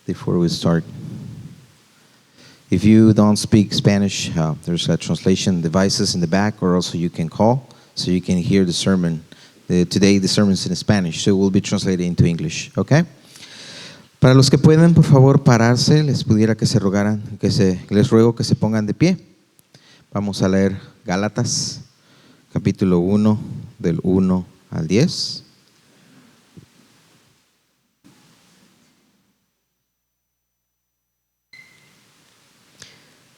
before we start. If you don't speak Spanish, there's translation devices in the back, or also you can call so you can hear the sermon. Today the sermon is in Spanish, so it will be translated into English, okay? Para los que pueden, por favor, pararse, les pudiera que se rogaran, les ruego que se pongan de pie. Vamos a leer Gálatas, capítulo 1, del 1 al 10.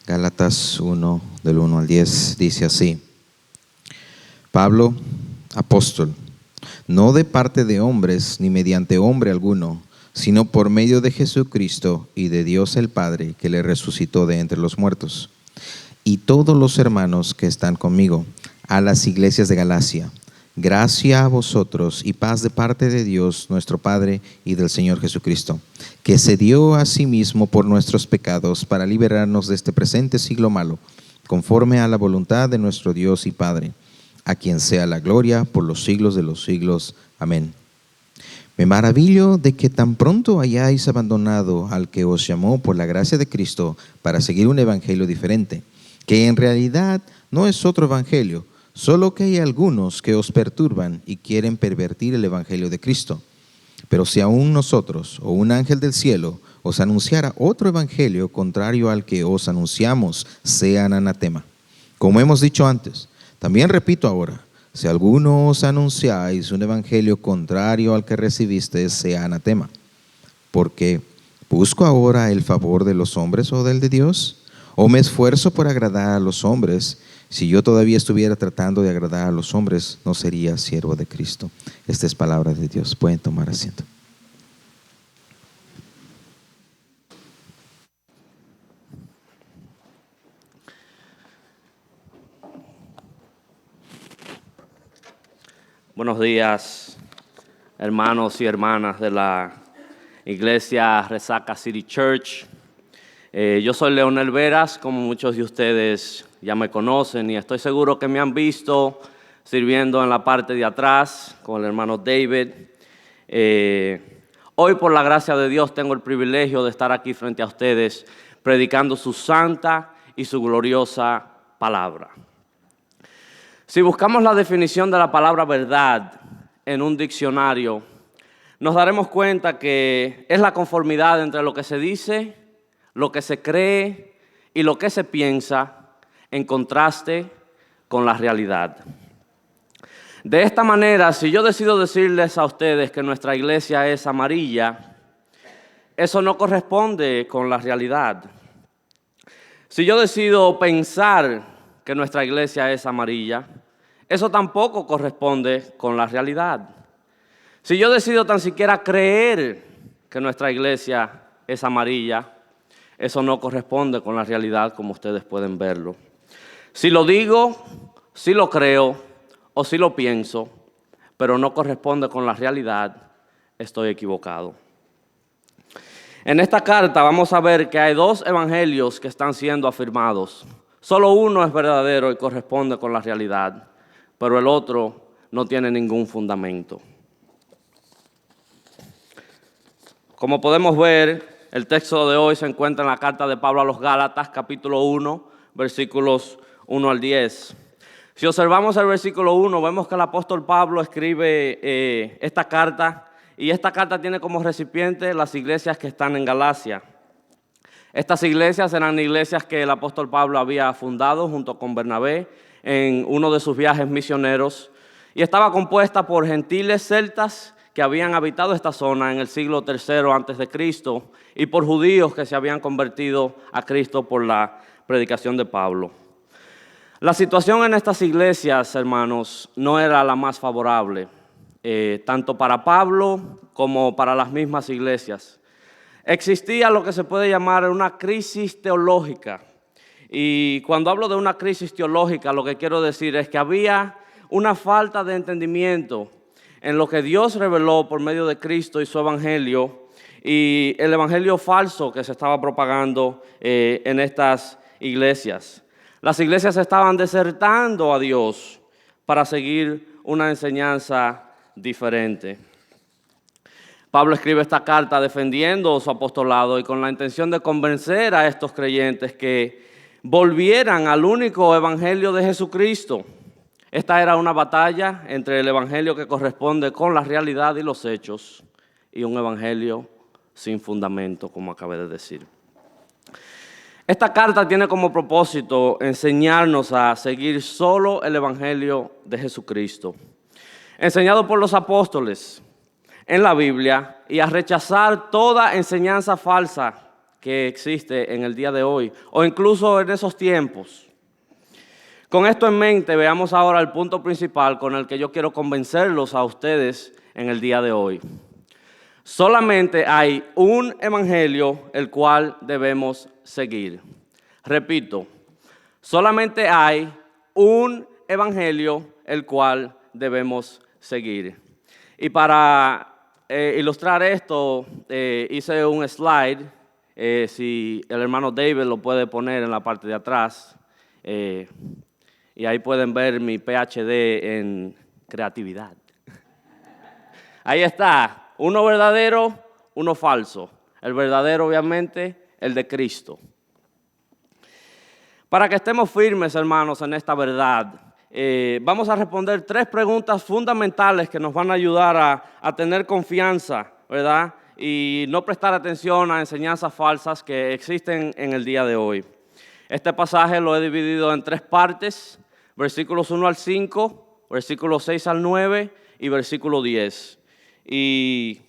Gálatas 1, del 1 al 10, dice así: Pablo, apóstol, no de parte de hombres ni mediante hombre alguno, sino por medio de Jesucristo y de Dios el Padre, que le resucitó de entre los muertos, y todos los hermanos que están conmigo, a las iglesias de Galacia. Gracia a vosotros y paz de parte de Dios nuestro Padre y del Señor Jesucristo, que se dio a sí mismo por nuestros pecados para liberarnos de este presente siglo malo, conforme a la voluntad de nuestro Dios y Padre, a quien sea la gloria por los siglos de los siglos. Amén. Me maravillo de que tan pronto hayáis abandonado al que os llamó por la gracia de Cristo para seguir un evangelio diferente, que en realidad no es otro evangelio, solo que hay algunos que os perturban y quieren pervertir el evangelio de Cristo. Pero si aún nosotros o un ángel del cielo os anunciara otro evangelio contrario al que os anunciamos, sean anatema. Como hemos dicho antes, también repito ahora, si alguno os anunciáis un evangelio contrario al que recibisteis, sea anatema. Porque ¿busco ahora el favor de los hombres o del de Dios? ¿O me esfuerzo por agradar a los hombres? Si yo todavía estuviera tratando de agradar a los hombres, no sería siervo de Cristo. Esta es palabra de Dios. Pueden tomar asiento. Buenos días, hermanos y hermanas de la Iglesia Resaca City Church. Yo soy Leonel Veras, como muchos de ustedes ya me conocen, y estoy seguro que me han visto sirviendo en la parte de atrás con el hermano David. Hoy, por la gracia de Dios, tengo el privilegio de estar aquí frente a ustedes predicando su santa y su gloriosa palabra. Si buscamos la definición de la palabra verdad en un diccionario, nos daremos cuenta que es la conformidad entre lo que se dice, lo que se cree y lo que se piensa, en contraste con la realidad. De esta manera, si yo decido decirles a ustedes que nuestra iglesia es amarilla, eso no corresponde con la realidad. Si yo decido pensar que nuestra iglesia es amarilla, eso tampoco corresponde con la realidad. Si yo decido tan siquiera creer que nuestra iglesia es amarilla, eso no corresponde con la realidad como ustedes pueden verlo. Si lo digo, si lo creo o si lo pienso, pero no corresponde con la realidad, estoy equivocado. En esta carta vamos a ver que hay dos evangelios que están siendo afirmados. Solo uno es verdadero y corresponde con la realidad, pero el otro no tiene ningún fundamento. Como podemos ver, el texto de hoy se encuentra en la carta de Pablo a los Gálatas, capítulo 1, versículos 1 al 10. Si observamos el versículo 1, vemos que el apóstol Pablo escribe esta carta, y esta carta tiene como recipiente las iglesias que están en Galacia. Estas iglesias eran iglesias que el apóstol Pablo había fundado junto con Bernabé en uno de sus viajes misioneros, y estaba compuesta por gentiles celtas que habían habitado esta zona en el siglo III a.C. y por judíos que se habían convertido a Cristo por la predicación de Pablo. La situación en estas iglesias, hermanos, no era la más favorable, tanto para Pablo como para las mismas iglesias. Existía lo que se puede llamar una crisis teológica. Y cuando hablo de una crisis teológica, lo que quiero decir es que había una falta de entendimiento en lo que Dios reveló por medio de Cristo y su evangelio, y el evangelio falso que se estaba propagando en estas iglesias. Las iglesias estaban desertando a Dios para seguir una enseñanza diferente. Pablo escribe esta carta defendiendo su apostolado y con la intención de convencer a estos creyentes que volvieran al único evangelio de Jesucristo. Esta era una batalla entre el evangelio que corresponde con la realidad y los hechos y un evangelio sin fundamento, como acabé de decir. Esta carta tiene como propósito enseñarnos a seguir solo el evangelio de Jesucristo, enseñado por los apóstoles en la Biblia, y a rechazar toda enseñanza falsa que existe en el día de hoy o incluso en esos tiempos. Con esto en mente, veamos ahora el punto principal con el que yo quiero convencerlos a ustedes en el día de hoy. Solamente hay un evangelio el cual debemos seguir. Repito, solamente hay un evangelio el cual debemos seguir. Y para ilustrar esto, hice un slide, si el hermano David lo puede poner en la parte de atrás, y ahí pueden ver mi PhD en creatividad. Ahí está. Uno verdadero, uno falso. El verdadero, obviamente, el de Cristo. Para que estemos firmes, hermanos, en esta verdad, vamos a responder 3 preguntas fundamentales que nos van a ayudar a tener confianza, ¿verdad? Y no prestar atención a enseñanzas falsas que existen en el día de hoy. Este pasaje lo he dividido en 3 partes, versículos 1 al 5, versículos 6 al 9 y versículo 10. Y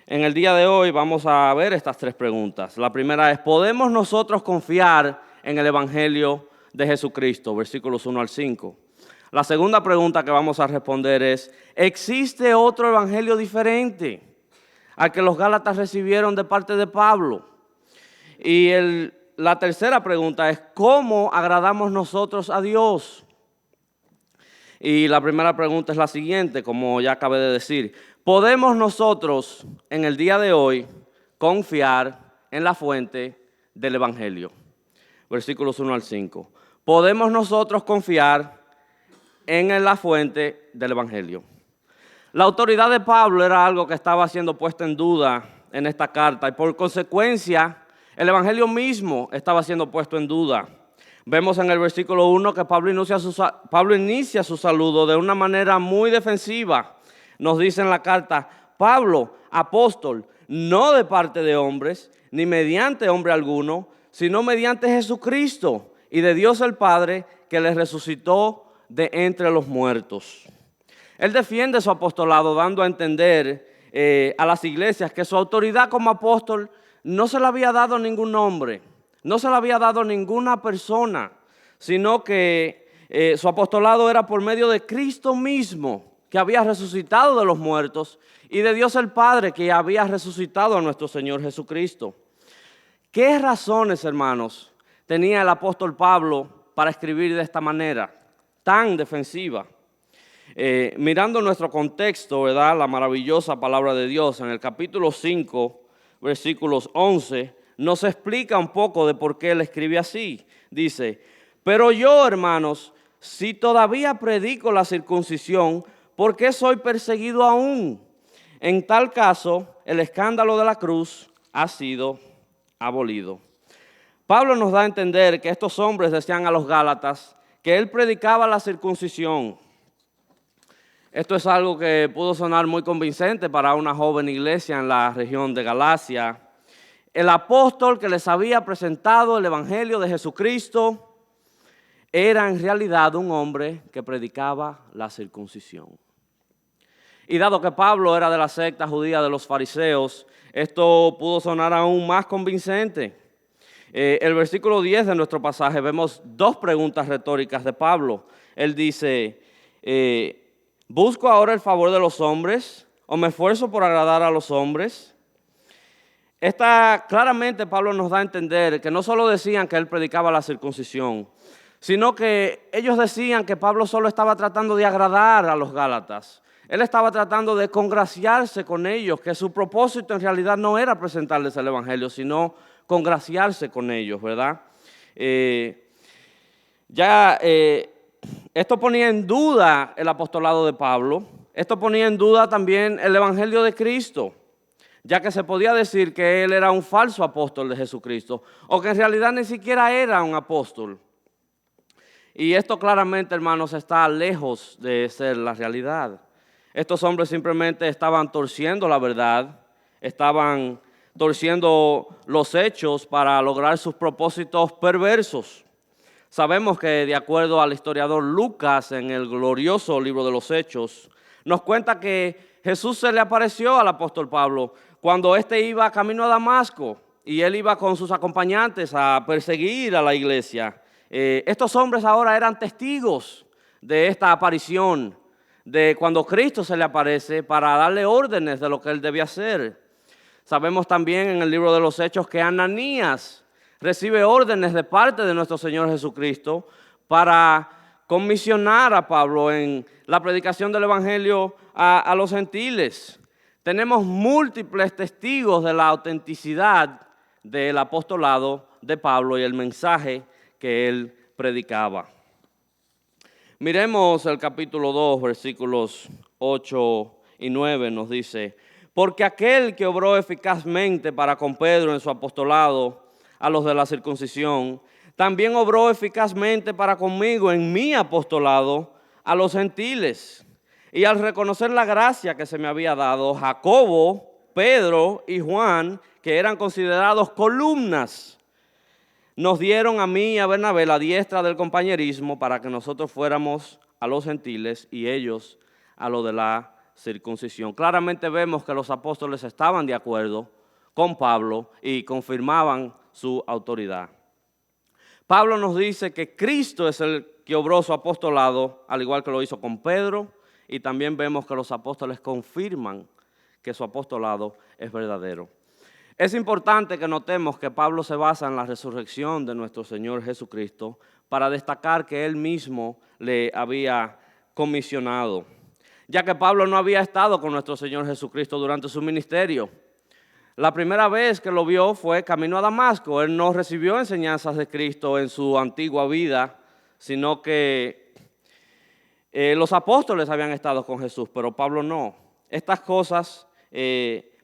en el día de hoy vamos a ver estas 3 preguntas. La primera es, ¿podemos nosotros confiar en el evangelio de Jesucristo? Versículos 1 al 5. La segunda pregunta que vamos a responder es, ¿existe otro evangelio diferente al que los Gálatas recibieron de parte de Pablo? Y la tercera pregunta es, ¿cómo agradamos nosotros a Dios? Y la primera pregunta es la siguiente, como ya acabé de decir. ¿Podemos nosotros en el día de hoy confiar en la fuente del evangelio? Versículos 1 al 5. ¿Podemos nosotros confiar en la fuente del evangelio? La autoridad de Pablo era algo que estaba siendo puesto en duda en esta carta y por consecuencia el evangelio mismo estaba siendo puesto en duda. Vemos en el versículo 1 que Pablo inicia su saludo de una manera muy defensiva. Nos dice en la carta, Pablo, apóstol, no de parte de hombres, ni mediante hombre alguno, sino mediante Jesucristo y de Dios el Padre, que le resucitó de entre los muertos. Él defiende su apostolado dando a entender a las iglesias que su autoridad como apóstol no se le había dado ningún nombre, no se le había dado ninguna persona, sino que su apostolado era por medio de Cristo mismo, que había resucitado de los muertos, y de Dios el Padre, que había resucitado a nuestro Señor Jesucristo. ¿Qué razones, hermanos, tenía el apóstol Pablo para escribir de esta manera tan defensiva? Mirando nuestro contexto, ¿verdad? La maravillosa palabra de Dios, en el capítulo 5, versículos 11, nos explica un poco de por qué él escribe así. Dice, pero yo, hermanos, si todavía predico la circuncisión, ¿por qué soy perseguido aún? En tal caso, el escándalo de la cruz ha sido abolido. Pablo nos da a entender que estos hombres decían a los Gálatas que él predicaba la circuncisión. Esto es algo que pudo sonar muy convincente para una joven iglesia en la región de Galacia. El apóstol que les había presentado el evangelio de Jesucristo era en realidad un hombre que predicaba la circuncisión. Y dado que Pablo era de la secta judía de los fariseos, esto pudo sonar aún más convincente. El versículo 10 de nuestro pasaje vemos 2 preguntas retóricas de Pablo. Él dice, ¿busco ahora el favor de los hombres o me esfuerzo por agradar a los hombres? Claramente Pablo nos da a entender que no solo decían que él predicaba la circuncisión, sino que ellos decían que Pablo solo estaba tratando de agradar a los Gálatas. Él estaba tratando de congraciarse con ellos, que su propósito en realidad no era presentarles el evangelio, sino congraciarse con ellos, ¿verdad? Esto ponía en duda el apostolado de Pablo. Esto ponía en duda también el evangelio de Cristo. ya que se podía decir que él era un falso apóstol de Jesucristo, o que en realidad ni siquiera era un apóstol. Y esto claramente, hermanos, está lejos de ser la realidad. Estos hombres simplemente estaban torciendo la verdad, estaban torciendo los hechos para lograr sus propósitos perversos. Sabemos que de acuerdo al historiador Lucas, en el glorioso libro de los Hechos, nos cuenta que Jesús se le apareció al apóstol Pablo cuando éste iba camino a Damasco y él iba con sus acompañantes a perseguir a la iglesia. Estos hombres ahora eran testigos de esta aparición, de cuando Cristo se le aparece para darle órdenes de lo que él debía hacer. Sabemos también en el libro de los Hechos que Ananías recibe órdenes de parte de nuestro Señor Jesucristo para comisionar a Pablo en la predicación del Evangelio a los gentiles. Tenemos múltiples testigos de la autenticidad del apostolado de Pablo y el mensaje que él predicaba. Miremos el capítulo 2, versículos 8 y 9, nos dice: porque aquel que obró eficazmente para con Pedro en su apostolado a los de la circuncisión, también obró eficazmente para conmigo en mi apostolado a los gentiles. Y al reconocer la gracia que se me había dado, Jacobo, Pedro y Juan, que eran considerados columnas, nos dieron a mí y a Bernabé la diestra del compañerismo para que nosotros fuéramos a los gentiles y ellos a lo de la circuncisión. Claramente vemos que los apóstoles estaban de acuerdo con Pablo y confirmaban su autoridad. Pablo nos dice que Cristo es el que obró su apostolado, al igual que lo hizo con Pedro, y también vemos que los apóstoles confirman que su apostolado es verdadero. Es importante que notemos que Pablo se basa en la resurrección de nuestro Señor Jesucristo para destacar que él mismo le había comisionado, ya que Pablo no había estado con nuestro Señor Jesucristo durante su ministerio. La primera vez que lo vio fue camino a Damasco. Él no recibió enseñanzas de Cristo en su antigua vida, sino que los apóstoles habían estado con Jesús, pero Pablo no. Estas cosas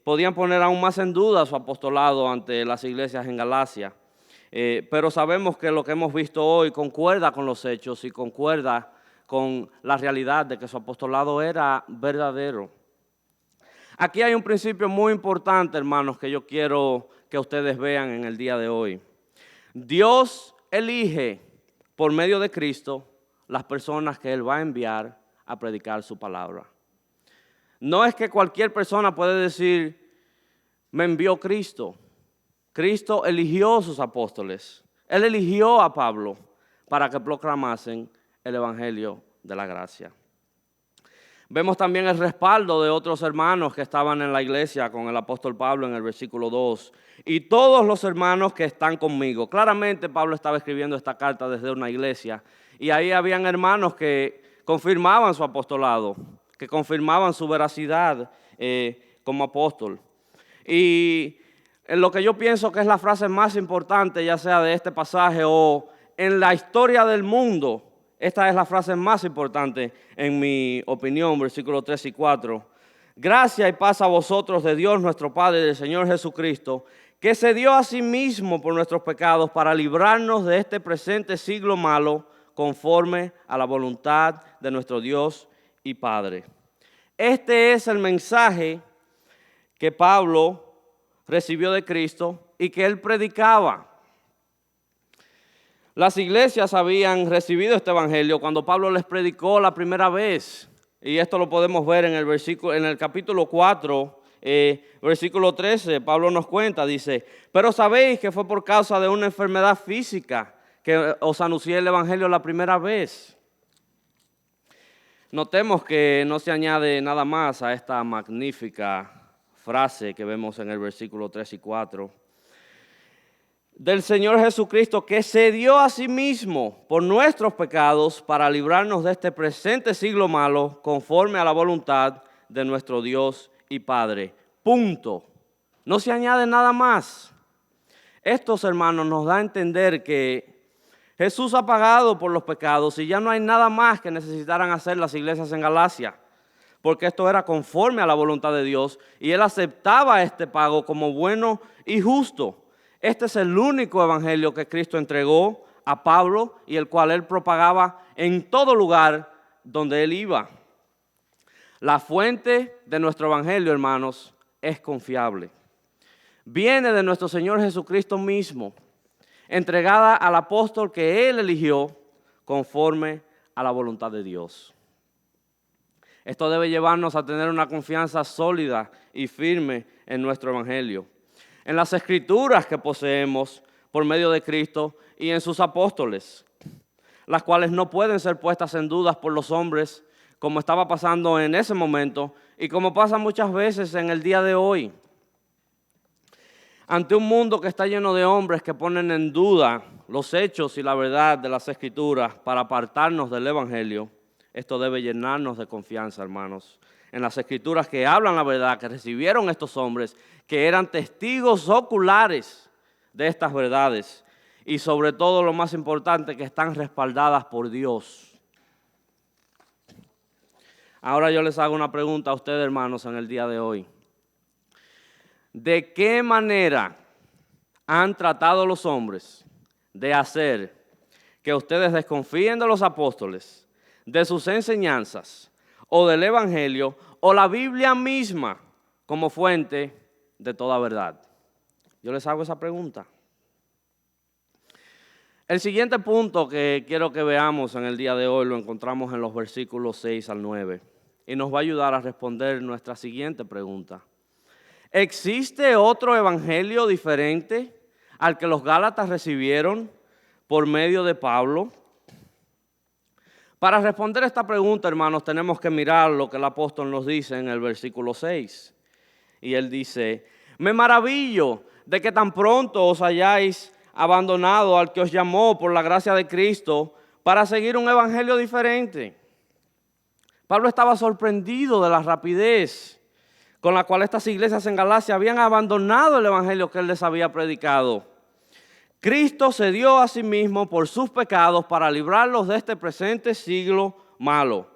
podían poner aún más en duda su apostolado ante las iglesias en Galacia. Pero sabemos que lo que hemos visto hoy concuerda con los hechos y concuerda con la realidad de que su apostolado era verdadero. Aquí hay un principio muy importante, hermanos, que yo quiero que ustedes vean en el día de hoy. Dios elige por medio de Cristo las personas que Él va a enviar a predicar su palabra. No es que cualquier persona puede decir, me envió Cristo. Cristo eligió sus apóstoles. Él eligió a Pablo para que proclamasen el evangelio de la gracia. Vemos también el respaldo de otros hermanos que estaban en la iglesia con el apóstol Pablo en el versículo 2. Y todos los hermanos que están conmigo. Claramente Pablo estaba escribiendo esta carta desde una iglesia. Y ahí habían hermanos que confirmaban su apostolado, que confirmaban su veracidad como apóstol. Y en lo que yo pienso que es la frase más importante, ya sea de este pasaje o en la historia del mundo, esta es la frase más importante en mi opinión, versículos 3 y 4. Gracia y paz a vosotros de Dios nuestro Padre y del Señor Jesucristo, que se dio a sí mismo por nuestros pecados para librarnos de este presente siglo malo, conforme a la voluntad de nuestro Dios y Padre. Este es el mensaje que Pablo recibió de Cristo y que él predicaba. Las iglesias habían recibido este evangelio cuando Pablo les predicó la primera vez. Y esto lo podemos ver en el capítulo 4, versículo 13. Pablo nos cuenta, dice: pero sabéis que fue por causa de una enfermedad física que os anuncié el evangelio la primera vez. Notemos que no se añade nada más a esta magnífica frase que vemos en el versículo 3 y 4. Del Señor Jesucristo, que se dio a sí mismo por nuestros pecados para librarnos de este presente siglo malo, conforme a la voluntad de nuestro Dios y Padre. Punto. No se añade nada más. Estos, hermanos, nos da a entender que Jesús ha pagado por los pecados y ya no hay nada más que necesitaran hacer las iglesias en Galacia. porque esto era conforme a la voluntad de Dios y él aceptaba este pago como bueno y justo. Este es el único evangelio que Cristo entregó a Pablo y el cual él propagaba en todo lugar donde él iba. La fuente de nuestro evangelio, hermanos, es confiable. Viene de nuestro Señor Jesucristo mismo, entregada al apóstol que él eligió conforme a la voluntad de Dios. Esto debe llevarnos a tener una confianza sólida y firme en nuestro evangelio, en las escrituras que poseemos por medio de Cristo y en sus apóstoles, las cuales no pueden ser puestas en dudas por los hombres, como estaba pasando en ese momento y como pasa muchas veces en el día de hoy. Ante un mundo que está lleno de hombres que ponen en duda los hechos y la verdad de las Escrituras para apartarnos del Evangelio, esto debe llenarnos de confianza, hermanos, en las Escrituras que hablan la verdad, que recibieron estos hombres, que eran testigos oculares de estas verdades y sobre todo lo más importante, que están respaldadas por Dios. Ahora yo les hago una pregunta a ustedes, hermanos, en el día de hoy. ¿De qué manera han tratado los hombres de hacer que ustedes desconfíen de los apóstoles, de sus enseñanzas o del Evangelio o la Biblia misma como fuente de toda verdad? Yo les hago esa pregunta. El siguiente punto que quiero que veamos en el día de hoy lo encontramos en los versículos 6 al 9 y nos va a ayudar a responder nuestra siguiente pregunta. ¿Existe otro evangelio diferente al que los Gálatas recibieron por medio de Pablo? Para responder esta pregunta, hermanos, tenemos que mirar lo que el apóstol nos dice en el versículo 6. Y él dice: me maravillo de que tan pronto os hayáis abandonado al que os llamó por la gracia de Cristo para seguir un evangelio diferente. Pablo estaba sorprendido de la rapidez con la cual estas iglesias en Galacia habían abandonado el evangelio que él les había predicado. Cristo se dio a sí mismo por sus pecados para librarlos de este presente siglo malo.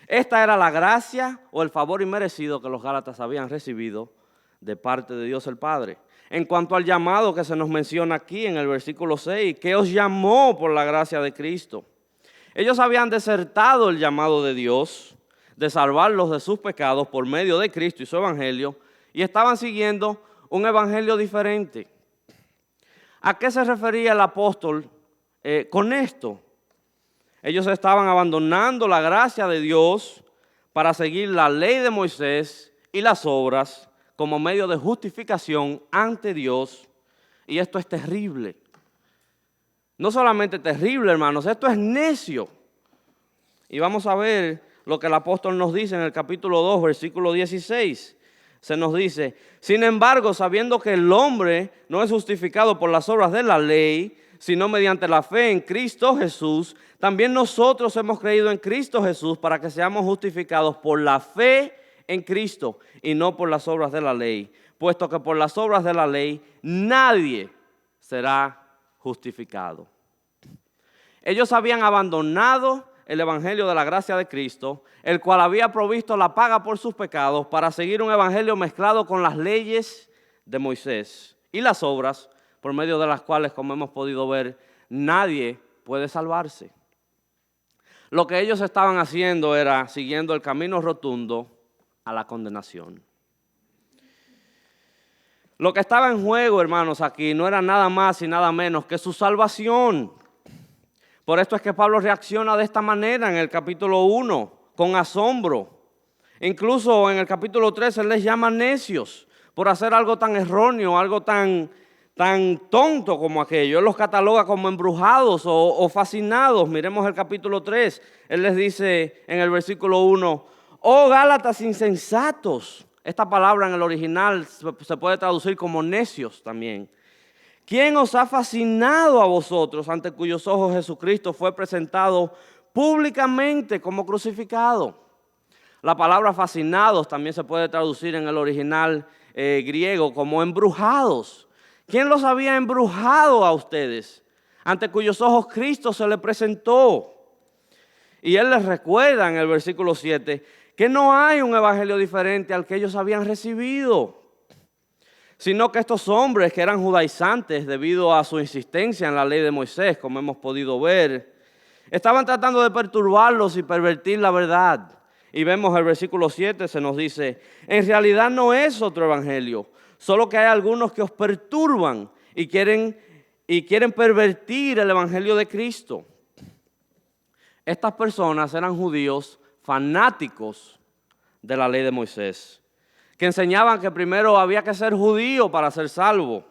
Esta era la gracia o el favor inmerecido que los Gálatas habían recibido de parte de Dios el Padre. En cuanto al llamado que se nos menciona aquí en el versículo 6, que os llamó por la gracia de Cristo. Ellos habían desertado el llamado de Dios de salvarlos de sus pecados por medio de Cristo y su evangelio y estaban siguiendo un evangelio diferente. ¿A qué se refería el apóstol con esto? Ellos estaban abandonando la gracia de Dios para seguir la ley de Moisés y las obras como medio de justificación ante Dios. Y esto es terrible. No solamente terrible, hermanos, esto es necio. Y vamos a ver lo que el apóstol nos dice en el capítulo 2, versículo 16. Se nos dice: sin embargo, sabiendo que el hombre no es justificado por las obras de la ley, sino mediante la fe en Cristo Jesús, también nosotros hemos creído en Cristo Jesús para que seamos justificados por la fe en Cristo y no por las obras de la ley, puesto que por las obras de la ley nadie será justificado. Ellos habían abandonado el evangelio de la gracia de Cristo, el cual había provisto la paga por sus pecados, para seguir un evangelio mezclado con las leyes de Moisés y las obras, por medio de las cuales, como hemos podido ver, nadie puede salvarse. Lo que ellos estaban haciendo era siguiendo el camino rotundo a la condenación. Lo que estaba en juego, hermanos, aquí no era nada más y nada menos que su salvación. Por esto es que Pablo reacciona de esta manera en el capítulo 1, con asombro. Incluso en el capítulo 3 él les llama necios por hacer algo tan erróneo, algo tan tonto como aquello. Él los cataloga como embrujados o fascinados. Miremos el capítulo 3. Él les dice en el versículo 1: oh Gálatas insensatos. Esta palabra en el original se puede traducir como necios también. ¿Quién os ha fascinado a vosotros, ante cuyos ojos Jesucristo fue presentado públicamente como crucificado? La palabra fascinados también se puede traducir en el original griego como embrujados. ¿Quién los había embrujado a ustedes, ante cuyos ojos Cristo se le presentó? Y él les recuerda en el versículo 7 que no hay un evangelio diferente al que ellos habían recibido, sino que estos hombres que eran judaizantes debido a su insistencia en la ley de Moisés, como hemos podido ver, estaban tratando de perturbarlos y pervertir la verdad. Y vemos el versículo 7, se nos dice, en realidad no es otro evangelio, solo que hay algunos que os perturban y quieren pervertir el evangelio de Cristo. Estas personas eran judíos fanáticos de la ley de Moisés, que enseñaban que primero había que ser judío para ser salvo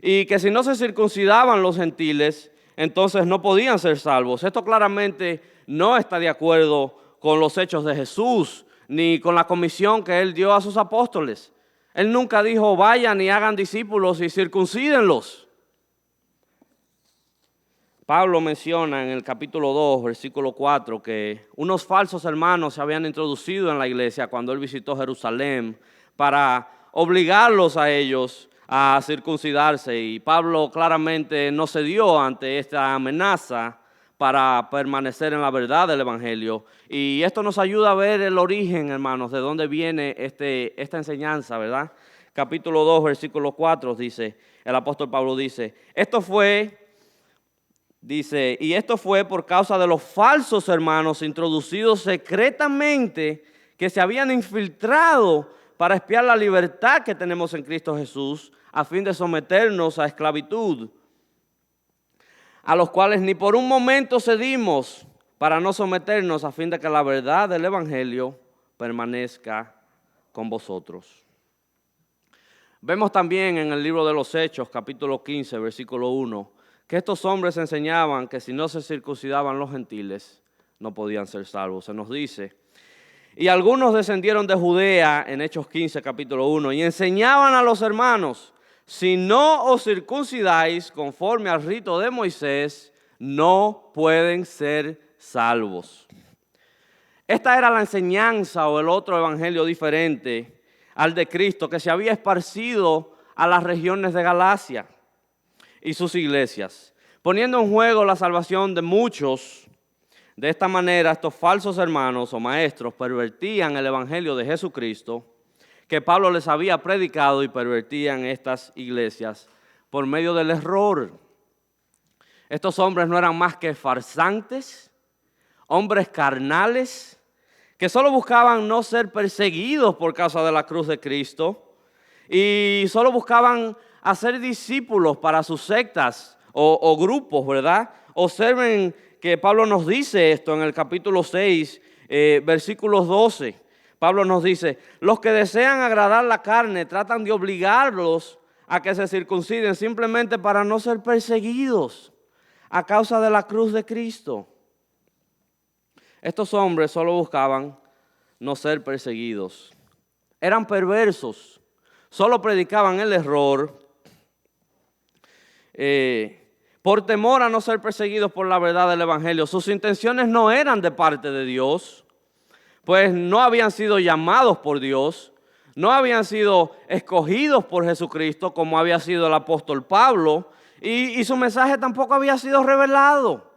y que si no se circuncidaban los gentiles, entonces no podían ser salvos. Esto claramente no está de acuerdo con los hechos de Jesús ni con la comisión que Él dio a sus apóstoles. Él nunca dijo, vayan y hagan discípulos y circuncídenlos. Pablo menciona en el capítulo 2, versículo 4, que unos falsos hermanos se habían introducido en la iglesia cuando él visitó Jerusalén para obligarlos a ellos a circuncidarse. Y Pablo claramente no cedió ante esta amenaza para permanecer en la verdad del evangelio. Y esto nos ayuda a ver el origen, hermanos, de dónde viene esta enseñanza, ¿verdad? Capítulo 2, versículo 4 dice, el apóstol Pablo dice, y esto fue por causa de los falsos hermanos introducidos secretamente que se habían infiltrado para espiar la libertad que tenemos en Cristo Jesús a fin de someternos a esclavitud, a los cuales ni por un momento cedimos para no someternos a fin de que la verdad del evangelio permanezca con vosotros. Vemos también en el libro de los Hechos, capítulo 15, versículo 1, que estos hombres enseñaban que si no se circuncidaban los gentiles, no podían ser salvos. Se nos dice, y algunos descendieron de Judea, en Hechos 15, capítulo 1, y enseñaban a los hermanos, si no os circuncidáis conforme al rito de Moisés, no pueden ser salvos. Esta era la enseñanza o el otro evangelio diferente al de Cristo que se había esparcido a las regiones de Galacia y sus iglesias, poniendo en juego la salvación de muchos. De esta manera, estos falsos hermanos o maestros pervertían el evangelio de Jesucristo que Pablo les había predicado y pervertían estas iglesias por medio del error. Estos hombres no eran más que farsantes, hombres carnales, que solo buscaban no ser perseguidos por causa de la cruz de Cristo y solo buscaban hacer discípulos para sus sectas o grupos, ¿verdad? Observen que Pablo nos dice esto en el capítulo 6, versículos 12. Pablo nos dice, los que desean agradar la carne tratan de obligarlos a que se circunciden simplemente para no ser perseguidos a causa de la cruz de Cristo. Estos hombres solo buscaban no ser perseguidos. Eran perversos, solo predicaban el error por temor a no ser perseguidos por la verdad del evangelio. Sus intenciones no eran de parte de Dios, pues no habían sido llamados por Dios, no habían sido escogidos por Jesucristo como había sido el apóstol Pablo, y su mensaje tampoco había sido revelado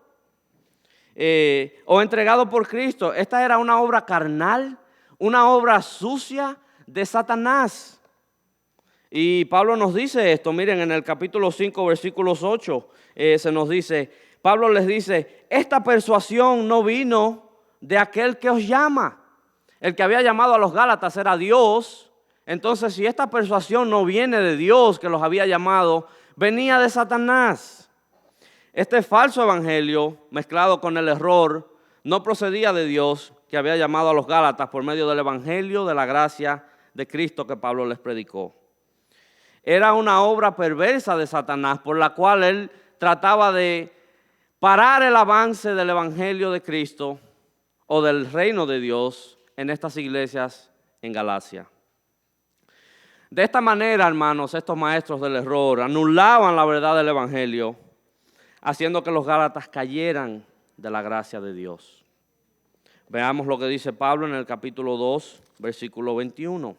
o entregado por Cristo. Esta era una obra carnal, una obra sucia de Satanás. Y Pablo nos dice esto, miren, en el capítulo 5, versículos 8, se nos dice, Pablo les dice, esta persuasión no vino de aquel que os llama. El que había llamado a los Gálatas era Dios. Entonces, si esta persuasión no viene de Dios que los había llamado, venía de Satanás. Este falso evangelio, mezclado con el error, no procedía de Dios que había llamado a los Gálatas por medio del evangelio de la gracia de Cristo que Pablo les predicó. Era una obra perversa de Satanás por la cual él trataba de parar el avance del evangelio de Cristo o del reino de Dios en estas iglesias en Galacia. De esta manera, hermanos, estos maestros del error anulaban la verdad del evangelio, haciendo que los gálatas cayeran de la gracia de Dios. Veamos lo que dice Pablo en el capítulo 2, versículo 21.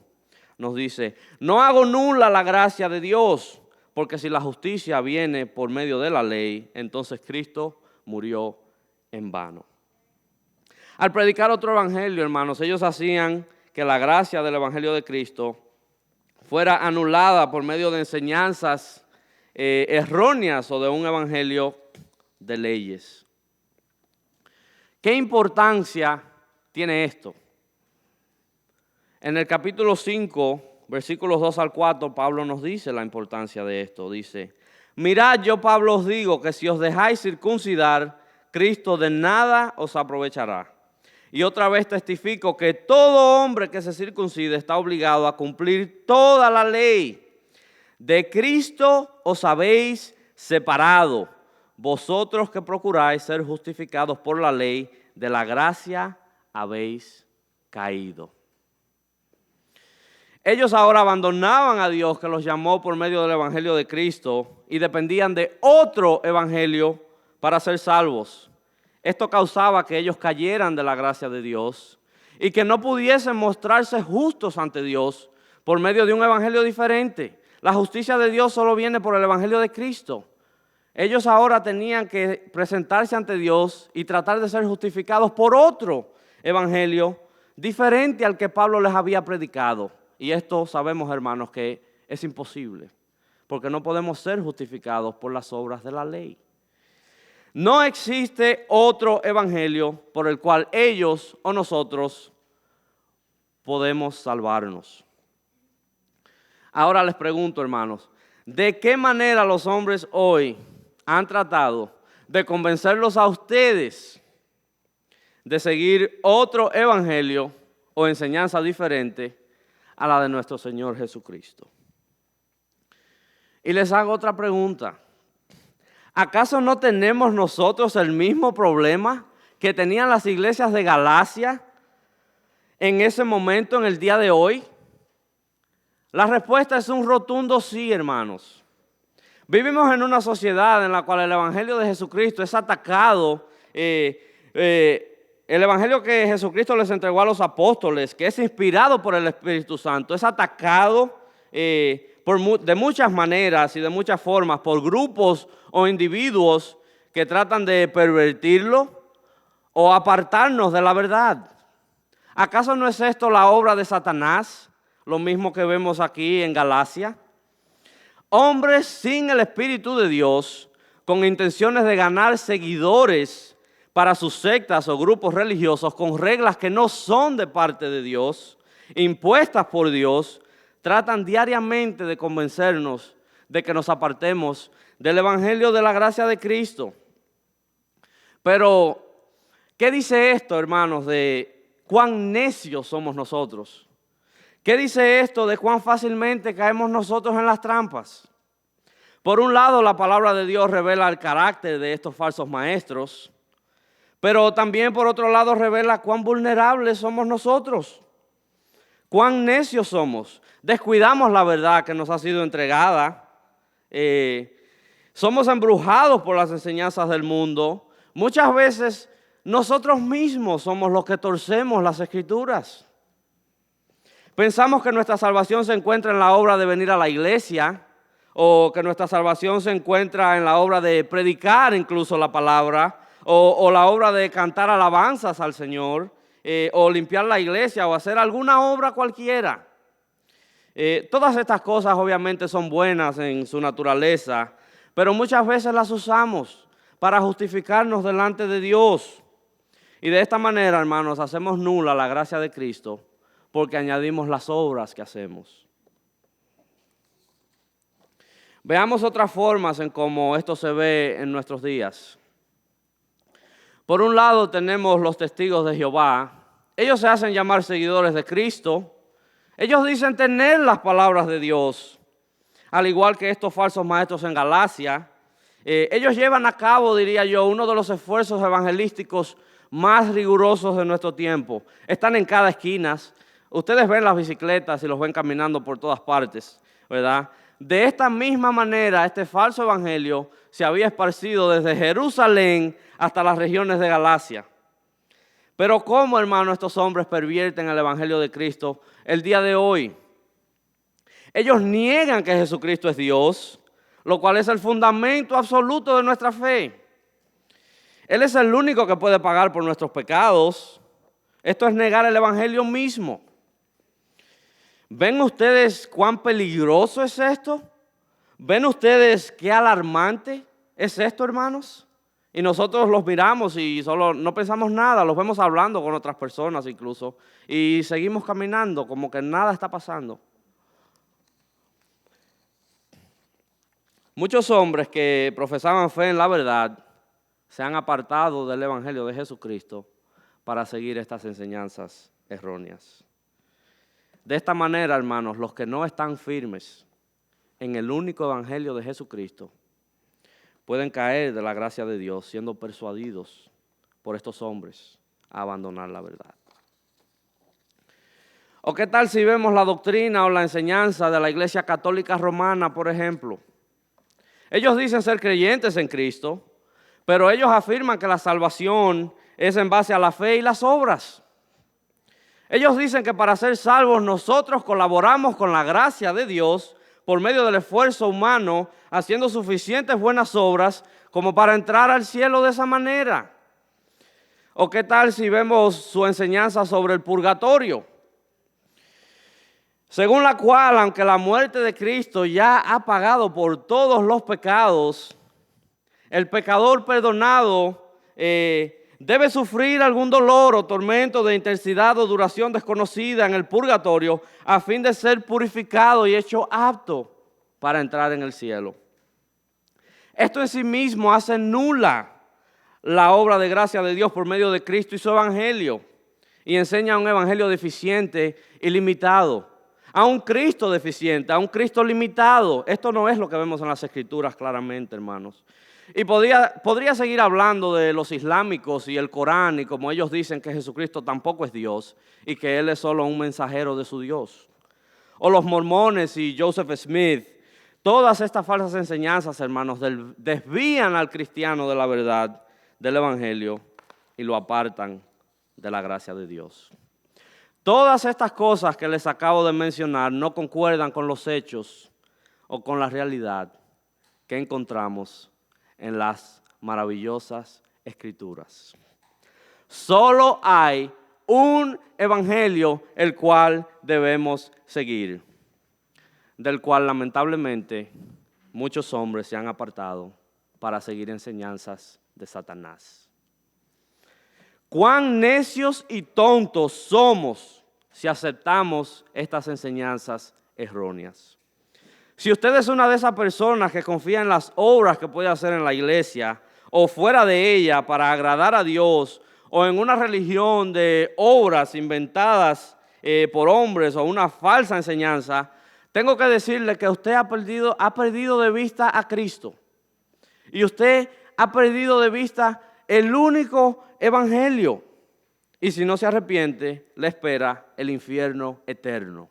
Nos dice, no hago nula la gracia de Dios, porque si la justicia viene por medio de la ley, entonces Cristo murió en vano. Al predicar otro evangelio, hermanos, ellos hacían que la gracia del evangelio de Cristo fuera anulada por medio de enseñanzas erróneas o de un evangelio de leyes. ¿Qué importancia tiene esto? En el capítulo 5, versículos 2 al 4, Pablo nos dice la importancia de esto. Dice: mirad, yo Pablo os digo que si os dejáis circuncidar, Cristo de nada os aprovechará. Y otra vez testifico que todo hombre que se circuncide está obligado a cumplir toda la ley. De Cristo os habéis separado, vosotros que procuráis ser justificados por la ley, de la gracia habéis caído. Ellos ahora abandonaban a Dios que los llamó por medio del evangelio de Cristo y dependían de otro evangelio para ser salvos. Esto causaba que ellos cayeran de la gracia de Dios y que no pudiesen mostrarse justos ante Dios por medio de un evangelio diferente. La justicia de Dios solo viene por el evangelio de Cristo. Ellos ahora tenían que presentarse ante Dios y tratar de ser justificados por otro evangelio diferente al que Pablo les había predicado. Y esto sabemos, hermanos, que es imposible, porque no podemos ser justificados por las obras de la ley. No existe otro evangelio por el cual ellos o nosotros podemos salvarnos. Ahora les pregunto, hermanos, ¿de qué manera los hombres hoy han tratado de convencerlos a ustedes de seguir otro evangelio o enseñanza diferente a la de nuestro Señor Jesucristo? Y les hago otra pregunta. ¿Acaso no tenemos nosotros el mismo problema que tenían las iglesias de Galacia en ese momento, en el día de hoy? La respuesta es un rotundo sí, hermanos. Vivimos en una sociedad en la cual el evangelio de Jesucristo es atacado. El evangelio que Jesucristo les entregó a los apóstoles, que es inspirado por el Espíritu Santo, es atacado de muchas maneras y de muchas formas por grupos o individuos que tratan de pervertirlo o apartarnos de la verdad. ¿Acaso no es esto la obra de Satanás? Lo mismo que vemos aquí en Galacia. Hombres sin el Espíritu de Dios, con intenciones de ganar seguidores para sus sectas o grupos religiosos, con reglas que no son de parte de Dios, impuestas por Dios, tratan diariamente de convencernos de que nos apartemos del evangelio de la gracia de Cristo. Pero, ¿qué dice esto, hermanos, de cuán necios somos nosotros? ¿Qué dice esto de cuán fácilmente caemos nosotros en las trampas? Por un lado, la palabra de Dios revela el carácter de estos falsos maestros, pero también por otro lado revela cuán vulnerables somos nosotros, cuán necios somos. Descuidamos la verdad que nos ha sido entregada, somos embrujados por las enseñanzas del mundo. Muchas veces nosotros mismos somos los que torcemos las Escrituras. Pensamos que nuestra salvación se encuentra en la obra de venir a la iglesia, o que nuestra salvación se encuentra en la obra de predicar incluso la palabra, o la obra de cantar alabanzas al Señor, o limpiar la iglesia, o hacer alguna obra cualquiera. Todas estas cosas obviamente son buenas en su naturaleza, pero muchas veces las usamos para justificarnos delante de Dios. Y de esta manera, hermanos, hacemos nula la gracia de Cristo, porque añadimos las obras que hacemos. Veamos otras formas en cómo esto se ve en nuestros días. Por un lado tenemos los testigos de Jehová. Ellos se hacen llamar seguidores de Cristo. Ellos dicen tener las palabras de Dios, al igual que estos falsos maestros en Galacia. Ellos llevan a cabo, diría yo, uno de los esfuerzos evangelísticos más rigurosos de nuestro tiempo. Están en cada esquina. Ustedes ven las bicicletas y los ven caminando por todas partes, ¿verdad? De esta misma manera, este falso evangelio se había esparcido desde Jerusalén hasta las regiones de Galacia. Pero ¿cómo, hermano, estos hombres pervierten el evangelio de Cristo el día de hoy? Ellos niegan que Jesucristo es Dios, lo cual es el fundamento absoluto de nuestra fe. Él es el único que puede pagar por nuestros pecados. Esto es negar el evangelio mismo. ¿Ven ustedes cuán peligroso es esto? ¿Ven ustedes qué alarmante es esto, hermanos? Y nosotros los miramos y solo no pensamos nada, los vemos hablando con otras personas incluso, y seguimos caminando como que nada está pasando. Muchos hombres que profesaban fe en la verdad se han apartado del evangelio de Jesucristo para seguir estas enseñanzas erróneas. De esta manera, hermanos, los que no están firmes en el único evangelio de Jesucristo pueden caer de la gracia de Dios siendo persuadidos por estos hombres a abandonar la verdad. ¿O qué tal si vemos la doctrina o la enseñanza de la Iglesia Católica Romana, por ejemplo? Ellos dicen ser creyentes en Cristo, pero ellos afirman que la salvación es en base a la fe y las obras. Ellos dicen que para ser salvos nosotros colaboramos con la gracia de Dios por medio del esfuerzo humano, haciendo suficientes buenas obras como para entrar al cielo de esa manera. ¿O qué tal si vemos su enseñanza sobre el purgatorio? Según la cual, aunque la muerte de Cristo ya ha pagado por todos los pecados, el pecador perdonado debe sufrir algún dolor o tormento de intensidad o duración desconocida en el purgatorio a fin de ser purificado y hecho apto para entrar en el cielo. Esto en sí mismo hace nula la obra de gracia de Dios por medio de Cristo y su evangelio, y enseña un evangelio deficiente y limitado. A un Cristo deficiente, a un Cristo limitado. Esto no es lo que vemos en las Escrituras claramente, hermanos. Y podría seguir hablando de los islámicos y el Corán, y como ellos dicen que Jesucristo tampoco es Dios y que Él es solo un mensajero de su Dios. O los mormones y Joseph Smith. Todas estas falsas enseñanzas, hermanos, desvían al cristiano de la verdad, del evangelio, y lo apartan de la gracia de Dios. Todas estas cosas que les acabo de mencionar no concuerdan con los hechos o con la realidad que encontramos en las maravillosas Escrituras. Solo hay un evangelio el cual debemos seguir, del cual lamentablemente muchos hombres se han apartado para seguir enseñanzas de Satanás. Cuán necios y tontos somos si aceptamos estas enseñanzas erróneas. Si usted es una de esas personas que confía en las obras que puede hacer en la iglesia o fuera de ella para agradar a Dios, o en una religión de obras inventadas por hombres o una falsa enseñanza, tengo que decirle que usted ha perdido de vista a Cristo. Y usted ha perdido de vista el único evangelio. Y si no se arrepiente, le espera el infierno eterno.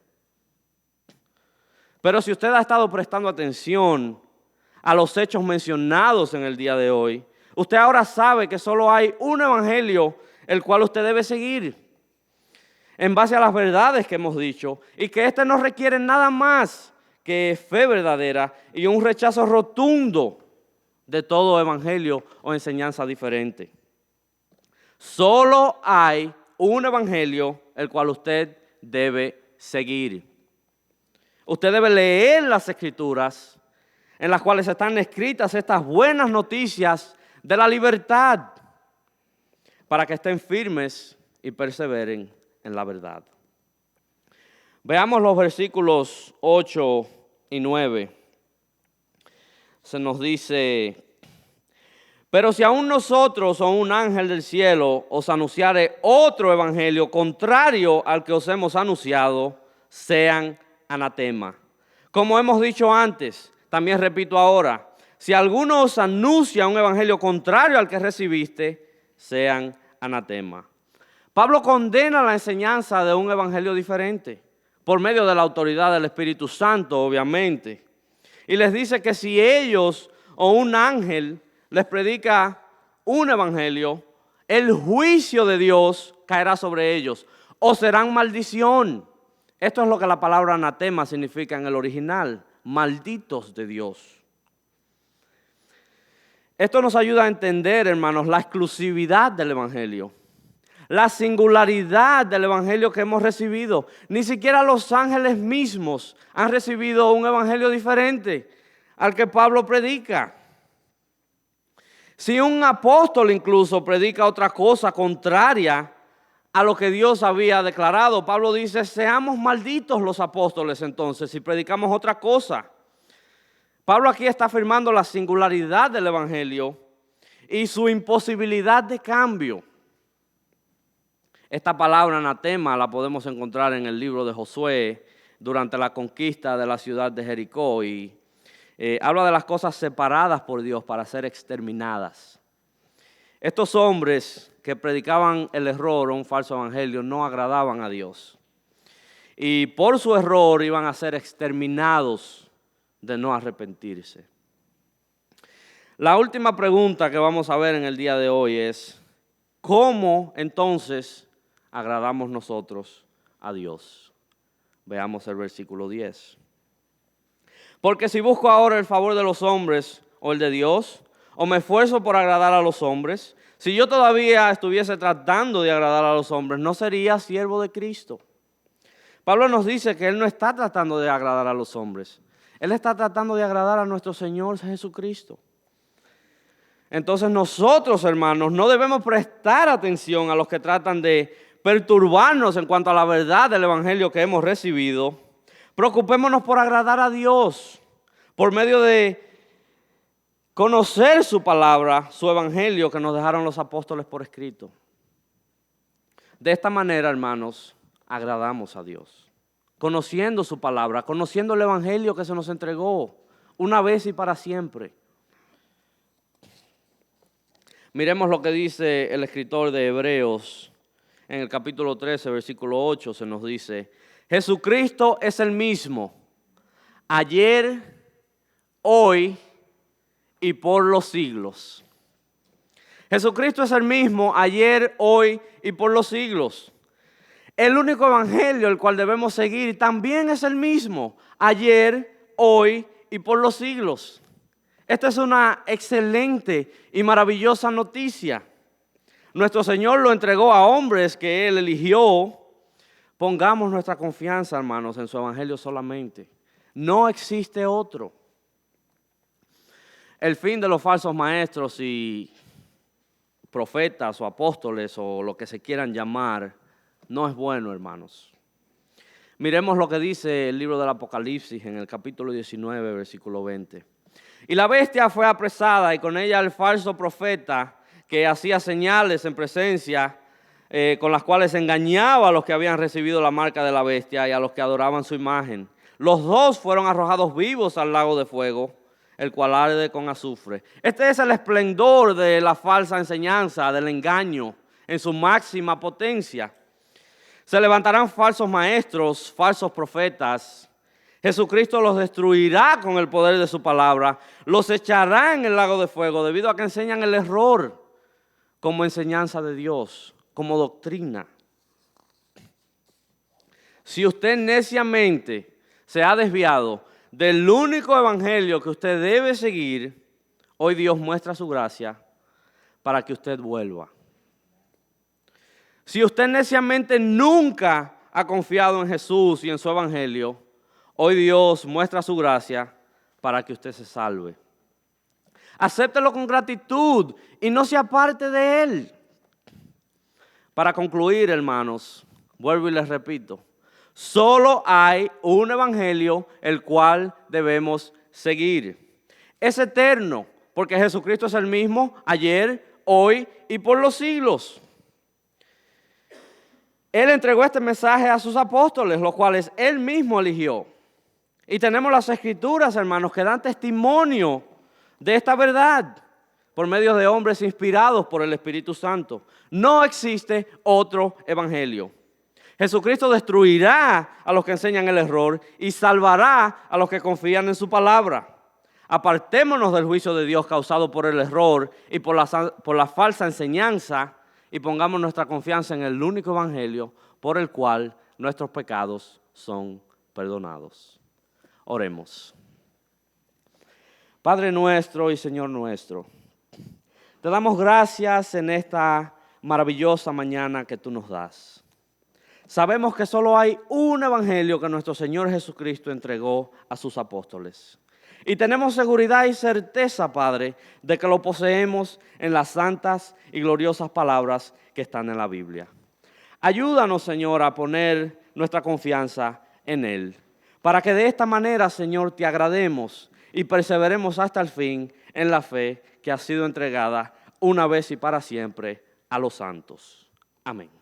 Pero si usted ha estado prestando atención a los hechos mencionados en el día de hoy, usted ahora sabe que solo hay un evangelio el cual usted debe seguir en base a las verdades que hemos dicho, y que este no requiere nada más que fe verdadera y un rechazo rotundo de todo evangelio o enseñanza diferente. Solo hay un evangelio el cual usted debe seguir. Usted debe leer las Escrituras en las cuales están escritas estas buenas noticias de la libertad para que estén firmes y perseveren en la verdad. Veamos los versículos 8 y 9. Se nos dice: pero si aún nosotros o un ángel del cielo os anunciare otro evangelio contrario al que os hemos anunciado, sean anatema. Como hemos dicho antes, también repito ahora, si alguno os anuncia un evangelio contrario al que recibiste, sean anatema. Pablo condena la enseñanza de un evangelio diferente, por medio de la autoridad del Espíritu Santo, obviamente. Y les dice que si ellos o un ángel les predica un evangelio, el juicio de Dios caerá sobre ellos o serán maldición. Esto es lo que la palabra anatema significa en el original, malditos de Dios. Esto nos ayuda a entender, hermanos, la exclusividad del evangelio. la singularidad del evangelio que hemos recibido. Ni siquiera los ángeles mismos han recibido un evangelio diferente al que Pablo predica. Si un apóstol incluso predica otra cosa contraria a lo que Dios había declarado, Pablo dice, seamos malditos los apóstoles entonces si predicamos otra cosa. Pablo aquí está afirmando la singularidad del evangelio y su imposibilidad de cambio. Esta palabra anatema la podemos encontrar en el libro de Josué durante la conquista de la ciudad de Jericó y habla de las cosas separadas por Dios para ser exterminadas. Estos hombres que predicaban el error o un falso evangelio no agradaban a Dios. Y por su error iban a ser exterminados de no arrepentirse. La última pregunta que vamos a ver en el día de hoy es, ¿cómo entonces agradamos nosotros a Dios? Veamos el versículo 10. Porque si busco ahora el favor de los hombres o el de Dios, o me esfuerzo por agradar a los hombres, si yo todavía estuviese tratando de agradar a los hombres, no sería siervo de Cristo. Pablo nos dice que él no está tratando de agradar a los hombres. Él está tratando de agradar a nuestro Señor Jesucristo. Entonces nosotros, hermanos, no debemos prestar atención a los que tratan de perturbarnos en cuanto a la verdad del evangelio que hemos recibido. Preocupémonos por agradar a Dios por medio de conocer su palabra, su evangelio que nos dejaron los apóstoles por escrito. De esta manera, hermanos, agradamos a Dios. Conociendo su palabra, conociendo el evangelio que se nos entregó una vez y para siempre. Miremos lo que dice el escritor de Hebreos en el capítulo 13, versículo 8, se nos dice, Jesucristo es el mismo, ayer, hoy y por los siglos. Jesucristo es el mismo ayer, hoy y por los siglos. El único evangelio el cual debemos seguir también es el mismo ayer, hoy y por los siglos. Esta es una excelente y maravillosa noticia. Nuestro Señor lo entregó a hombres que Él eligió. Pongamos nuestra confianza, hermanos, en su evangelio solamente. No existe otro. El fin de los falsos maestros y profetas o apóstoles o lo que se quieran llamar no es bueno, hermanos. Miremos lo que dice el libro del Apocalipsis en el capítulo 19, versículo 20. Y la bestia fue apresada y con ella el falso profeta que hacía señales en presencia con las cuales engañaba a los que habían recibido la marca de la bestia y a los que adoraban su imagen. Los dos fueron arrojados vivos al lago de fuego, el cual arde con azufre. Este es el esplendor de la falsa enseñanza, del engaño, en su máxima potencia. Se levantarán falsos maestros, falsos profetas. Jesucristo los destruirá con el poder de su palabra. Los echará en el lago de fuego debido a que enseñan el error como enseñanza de Dios, como doctrina. Si usted neciamente se ha desviado del único evangelio que usted debe seguir, hoy Dios muestra su gracia para que usted vuelva. Si usted neciamente nunca ha confiado en Jesús y en su evangelio, hoy Dios muestra su gracia para que usted se salve. Acéptelo con gratitud y no se aparte de él. Para concluir, hermanos, vuelvo y les repito, solo hay un evangelio el cual debemos seguir. Es eterno, porque Jesucristo es el mismo ayer, hoy y por los siglos. Él entregó este mensaje a sus apóstoles, los cuales Él mismo eligió. Y tenemos las Escrituras, hermanos, que dan testimonio de esta verdad por medio de hombres inspirados por el Espíritu Santo. No existe otro evangelio. Jesucristo destruirá a los que enseñan el error y salvará a los que confían en su palabra. Apartémonos del juicio de Dios causado por el error y por la falsa enseñanza y pongamos nuestra confianza en el único evangelio por el cual nuestros pecados son perdonados. Oremos. Padre nuestro y Señor nuestro, te damos gracias en esta maravillosa mañana que tú nos das. Sabemos que solo hay un evangelio que nuestro Señor Jesucristo entregó a sus apóstoles. Y tenemos seguridad y certeza, Padre, de que lo poseemos en las santas y gloriosas palabras que están en la Biblia. Ayúdanos, Señor, a poner nuestra confianza en Él, para que de esta manera, Señor, te agrademos y perseveremos hasta el fin en la fe que ha sido entregada una vez y para siempre a los santos. Amén.